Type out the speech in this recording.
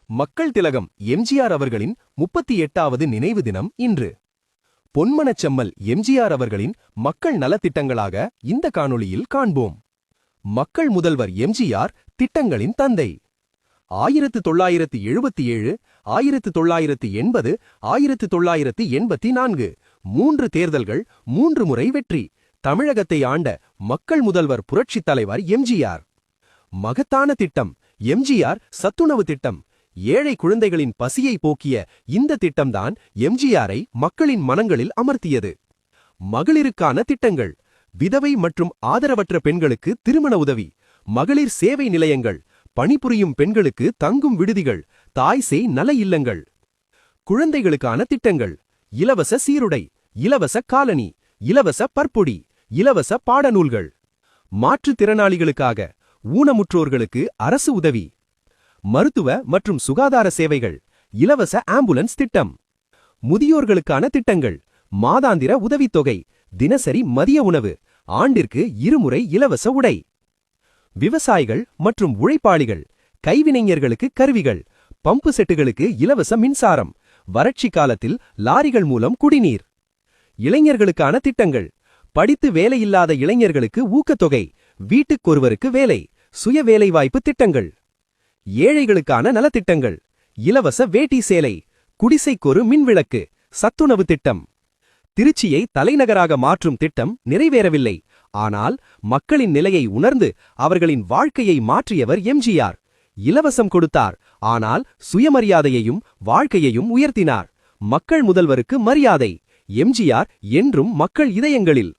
மக்கள் திலகம் எம்ஜிஆர் அவர்களின் 38வது நினைவு தினம் இன்று. பொன்மனச்செம்மல் எம்ஜிஆர் அவர்களின் மக்கள் நலத்திட்டங்களாக இந்த காணொளியில் காண்போம். மக்கள் முதல்வர் எம்ஜிஆர் திட்டங்களின் தந்தை. 1977, 1980, 1984 3 தேர்தல்கள் 3 முறை வெற்றி. தமிழகத்தை ஆண்ட மக்கள் முதல்வர் புரட்சித் தலைவர் எம்ஜிஆர். மகத்தான திட்டம் எம்ஜிஆர் சத்துணவு திட்டம். ஏழை குழந்தைகளின் பசியை போக்கிய இந்த திட்டம்தான் எம்ஜிஆரை மக்களின் மனங்களில் அமர்த்தியது. மகளிருக்கான திட்டங்கள். விதவை மற்றும் ஆதரவற்ற பெண்களுக்கு திருமண உதவி, மகளிர் சேவை நிலையங்கள், பணிபுரியும் பெண்களுக்கு தங்கும் விடுதிகள், தாய் சேய் நல இல்லங்கள். குழந்தைகளுக்கான திட்டங்கள். இலவச சீருடை, இலவச காலணி, இலவச பற்பொடி, இலவச பாடநூல்கள். மாற்றுத்திறனாளிகளுக்காக, ஊனமுற்றோர்களுக்கு அரசு உதவி. மருத்துவ மற்றும் சுகாதார சேவைகள், இலவச ஆம்புலன்ஸ் திட்டம். முதியோர்களுக்கான திட்டங்கள். மாதாந்திர உதவித்தொகை, தினசரி மதிய உணவு, ஆண்டிற்கு 2 முறை இலவச உடை. விவசாயிகள் மற்றும் உழைப்பாளிகள், கைவினைஞர்களுக்கு கருவிகள், பம்பு செட்டுகளுக்கு இலவச மின்சாரம், வறட்சி காலத்தில் லாரிகள் மூலம் குடிநீர். இளைஞர்களுக்கான திட்டங்கள். படித்து வேலையில்லாத இளைஞர்களுக்கு ஊக்கத்தொகை, வீட்டுக்கொருவருக்கு வேலை, சுய வேலைவாய்ப்பு திட்டங்கள். ஏழைகளுக்கான நலத்திட்டங்கள். இலவச வேட்டி சேலை, குடிசைக்கொரு மின்விளக்கு, சத்துணவு திட்டம். திருச்சியை தலைநகராக மாற்றும் திட்டம் நிறைவேறவில்லை. ஆனால் மக்களின் நிலையை உணர்ந்து அவர்களின் வாழ்க்கையை மாற்றியவர் எம்ஜிஆர். இலவசம் கொடுத்தார், ஆனால் சுயமரியாதையையும் வாழ்க்கையையும் உயர்த்தினார். மக்கள் முதல்வருக்கு மரியாதை. எம்ஜிஆர் என்றும் மக்கள் இதயங்களில்.